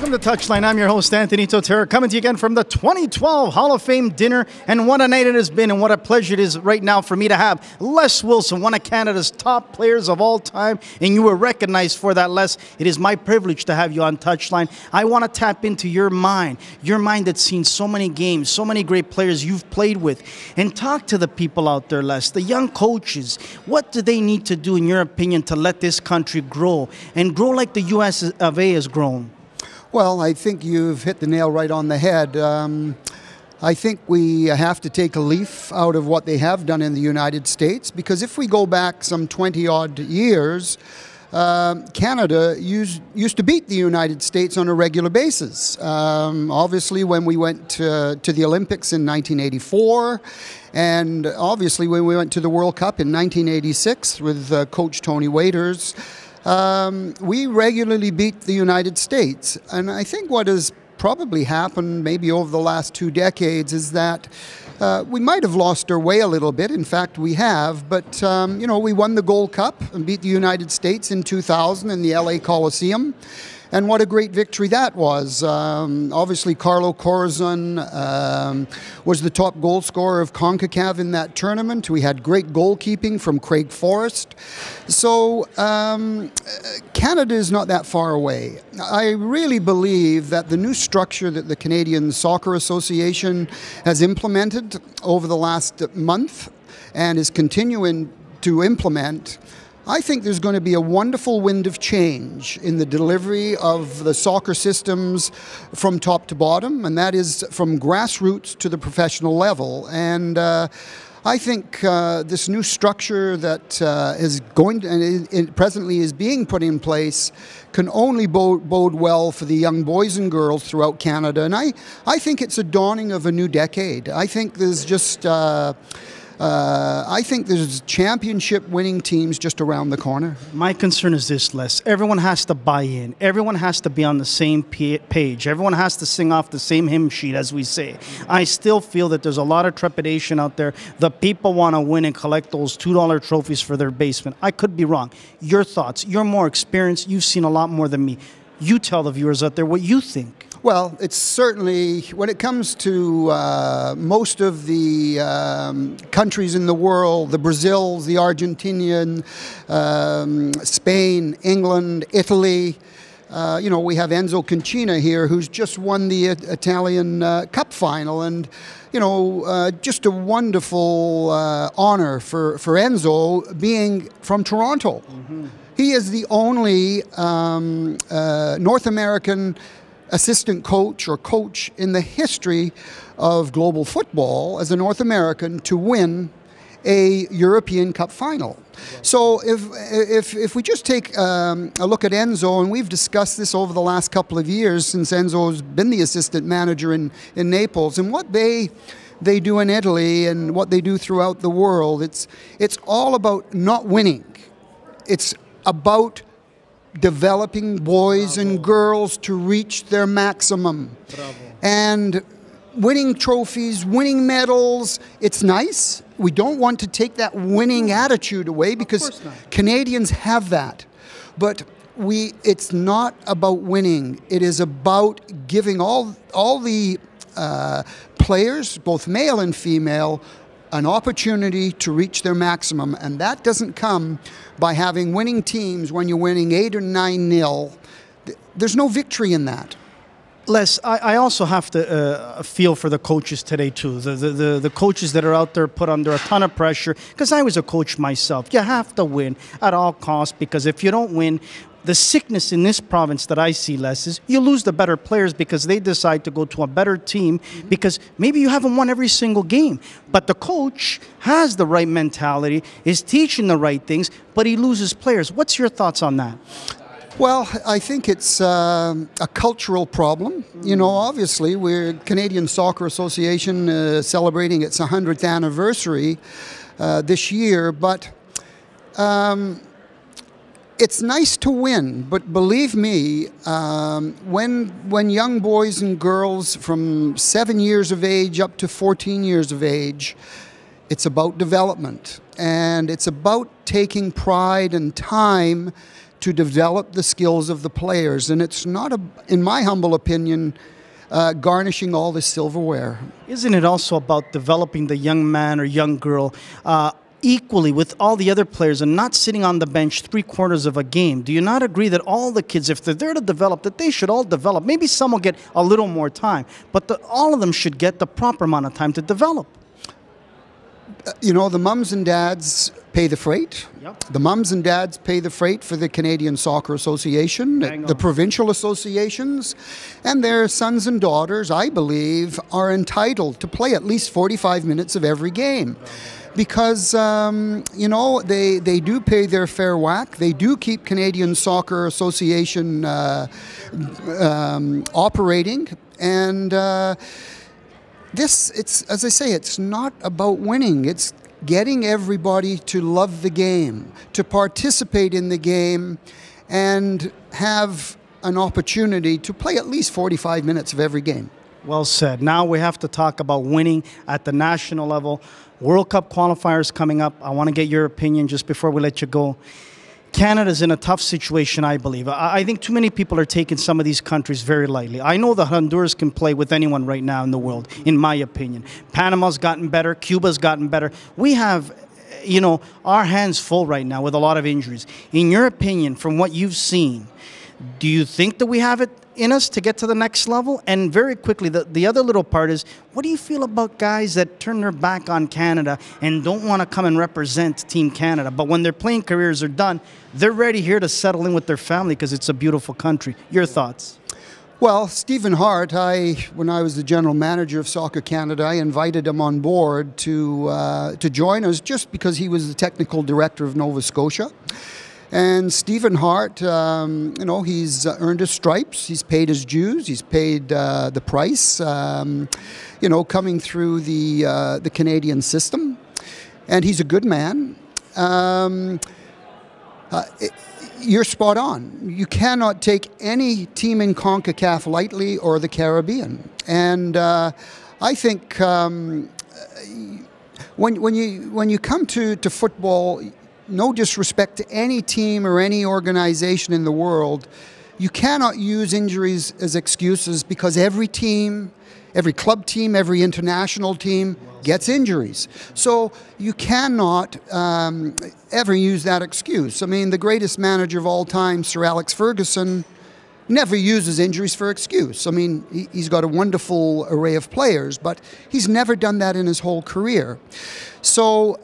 Welcome to Touchline. I'm your host, Anthony Totera, coming to you again from the 2012 Hall of Fame dinner. And what a night it has been, and what a pleasure it is right now for me to have Les Wilson, one of Canada's top players of all time. And you were recognized for that, Les. It is my privilege to have you on Touchline. I want to tap into your mind that's seen so many games, so many great players you've played with. And talk to the people out there, Les, the young coaches. What do they need to do, in your opinion, to let this country grow and grow like the US of A has grown? Well, I think you've hit the nail right on the head. I think we have to take a leaf out of what they have done in the United States, because if we go back some 20-odd years, Canada used to beat the United States on a regular basis. Obviously, when we went to the Olympics in 1984, and obviously when we went to the World Cup in 1986 with Coach Tony Waiters, we regularly beat the United States. And I think what has probably happened maybe over the last 2 decades is that we might have lost our way a little bit. In fact, we have. But, you know, we won the Gold Cup and beat the United States in 2000 in the LA Coliseum. And what a great victory that was. Obviously, Carlo Corazon was the top goal scorer of CONCACAF in that tournament. We had great goalkeeping from Craig Forrest. So Canada is not that far away. I really believe that the new structure that the Canadian Soccer Association has implemented over the last month and is continuing to implement, I think there's going to be a wonderful wind of change in the delivery of the soccer systems from top to bottom, and that is from grassroots to the professional level. And I think this new structure that is going and presently is being put in place can only bode well for the young boys and girls throughout Canada. And I think it's a dawning of a new decade. I think there's just I think there's championship winning teams just around the corner. My concern is this, Les. Everyone has to buy in. Everyone has to be on the same page. Everyone has to sing off the same hymn sheet, as we say. I still feel that there's a lot of trepidation out there. The people want to win and collect those $2 trophies for their basement. I could be wrong. Your thoughts. You're more experienced. You've seen a lot more than me. You tell the viewers out there what you think. Well, it's certainly, when it comes to most of the countries in the world, the Brazils, the Argentinian, Spain, England, Italy, you know, we have Enzo Cancina here, who's just won the Italian Cup final, and you know, just a wonderful honor for Enzo being from Toronto. Mm-hmm. He is the only North American assistant coach or coach in the history of global football as a North American to win a European Cup final. So if we just take a look at Enzo, and we've discussed this over the last couple of years since Enzo's been the assistant manager in Naples, and what they do in Italy and what they do throughout the world, it's all about not winning. It's about developing boys and girls to reach their maximum. Bravo. And winning trophies, winning medals, it's nice. We don't want to take that winning attitude away, because Canadians have that. But it's not about winning. It is about giving all the players, both male and female, an opportunity to reach their maximum, and that doesn't come by having winning teams when you're winning 8 or 9-0. There's no victory in that. Les, I also have to feel for the coaches today too. The coaches that are out there put under a ton of pressure, because I was a coach myself. You have to win at all costs, because if you don't win, the sickness in this province that I see, Les, is you lose the better players because they decide to go to a better team because maybe you haven't won every single game. But the coach has the right mentality, is teaching the right things, but he loses players. What's your thoughts on that? Well, I think it's a cultural problem. You know, obviously, we're Canadian Soccer Association celebrating its 100th anniversary this year, but it's nice to win, but believe me, when young boys and girls from 7 years of age up to 14 years of age, it's about development, and it's about taking pride and time to develop the skills of the players. And it's not, in my humble opinion, garnishing all the silverware. Isn't it also about developing the young man or young girl equally with all the other players and not sitting on the bench 3/4 of a game? Do you not agree that all the kids, if they're there to develop, that they should all develop? Maybe some will get a little more time, but all of them should get the proper amount of time to develop. You know, the mums and dads pay the freight. Yep. The mums and dads pay the freight for the Canadian Soccer Association, the provincial associations, and their sons and daughters, I believe, are entitled to play at least 45 minutes of every game. Because, you know, they do pay their fair whack. They do keep Canadian Soccer Association operating. And it's, as I say, it's not about winning. It's getting everybody to love the game, to participate in the game, and have an opportunity to play at least 45 minutes of every game. Well said. Now we have to talk about winning at the national level. World Cup qualifiers coming up. I want to get your opinion just before we let you go. Canada's in a tough situation, I believe. I think too many people are taking some of these countries very lightly. I know that Honduras can play with anyone right now in the world, in my opinion. Panama's gotten better. Cuba's gotten better. We have, you know, our hands full right now with a lot of injuries. In your opinion, from what you've seen, do you think that we have it in us to get to the next level? And very quickly, the other little part is, what do you feel about guys that turn their back on Canada and don't want to come and represent Team Canada, but when their playing careers are done, they're ready here to settle in with their family because it's a beautiful country? Your thoughts? Well, Stephen Hart, when I was the general manager of Soccer Canada, I invited him on board to join us just because he was the technical director of Nova Scotia. And Stephen Hart, you know, he's earned his stripes. He's paid his dues. He's paid the price, you know, coming through the Canadian system. And he's a good man. You're spot on. You cannot take any team in CONCACAF lightly or the Caribbean. And I think when you come to football, no disrespect to any team or any organization in the world, you cannot use injuries as excuses because every team, every club team, every international team gets injuries. So you cannot ever use that excuse. I mean, the greatest manager of all time, Sir Alex Ferguson, never uses injuries for excuse. I mean, he's got a wonderful array of players, but he's never done that in his whole career. So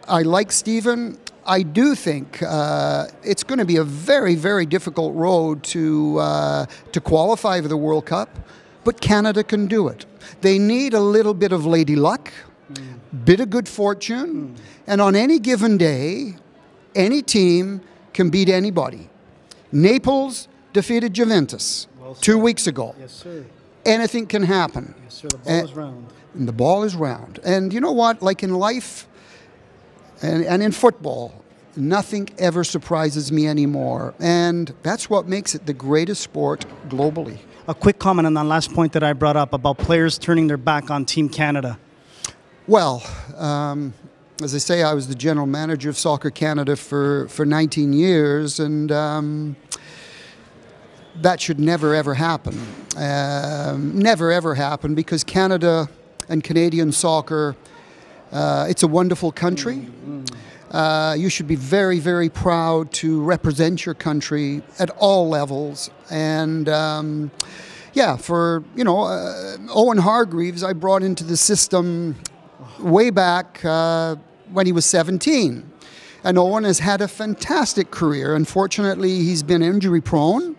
I like Stephen. I do think it's going to be a very, very difficult road to qualify for the World Cup, but Canada can do it. They need a little bit of lady luck, bit of good fortune, and on any given day, any team can beat anybody. Naples defeated Juventus 2 weeks ago. Yes, sir. Anything can happen. Yes, sir. The ball is round. And the ball is round. And you know what? Like in life, and in football, nothing ever surprises me anymore. And that's what makes it the greatest sport globally. A quick comment on that last point that I brought up about players turning their back on Team Canada. Well, as I say, I was the general manager of Soccer Canada for 19 years, and that should never, ever happen. Never, ever happen, because Canada and Canadian soccer, it's a wonderful country. You should be very, very proud to represent your country at all levels. And yeah, for, you know, Owen Hargreaves, I brought into the system way back when he was 17. And Owen has had a fantastic career. Unfortunately, he's been injury prone.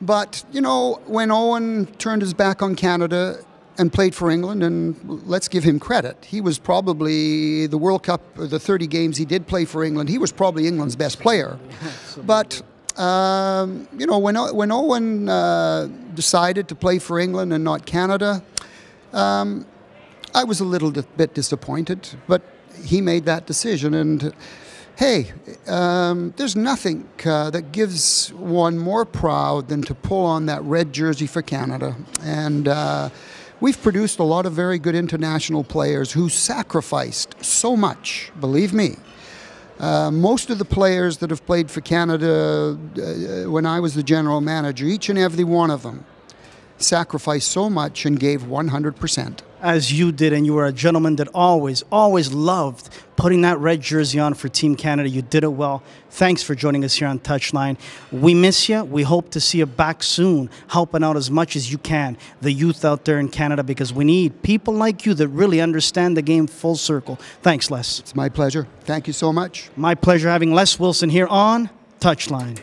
But, you know, when Owen turned his back on Canada and played for England, and let's give him credit, he was probably the World Cup, the 30 games he did play for England, he was probably England's best player. But, you know, when Owen decided to play for England and not Canada, I was a little bit disappointed, but he made that decision. And hey, there's nothing that gives one more proud than to pull on that red jersey for Canada. And we've produced a lot of very good international players who sacrificed so much, believe me. Most of the players that have played for Canada when I was the general manager, each and every one of them sacrificed so much and gave 100%. As you did, and you were a gentleman that always loved putting that red jersey on for Team Canada. You did it well. Thanks for joining us here on Touchline. We miss you. We hope to see you back soon, helping out as much as you can, the youth out there in Canada, because we need people like you that really understand the game full circle. Thanks, Les. It's my pleasure. Thank you so much. My pleasure having Les Wilson here on Touchline.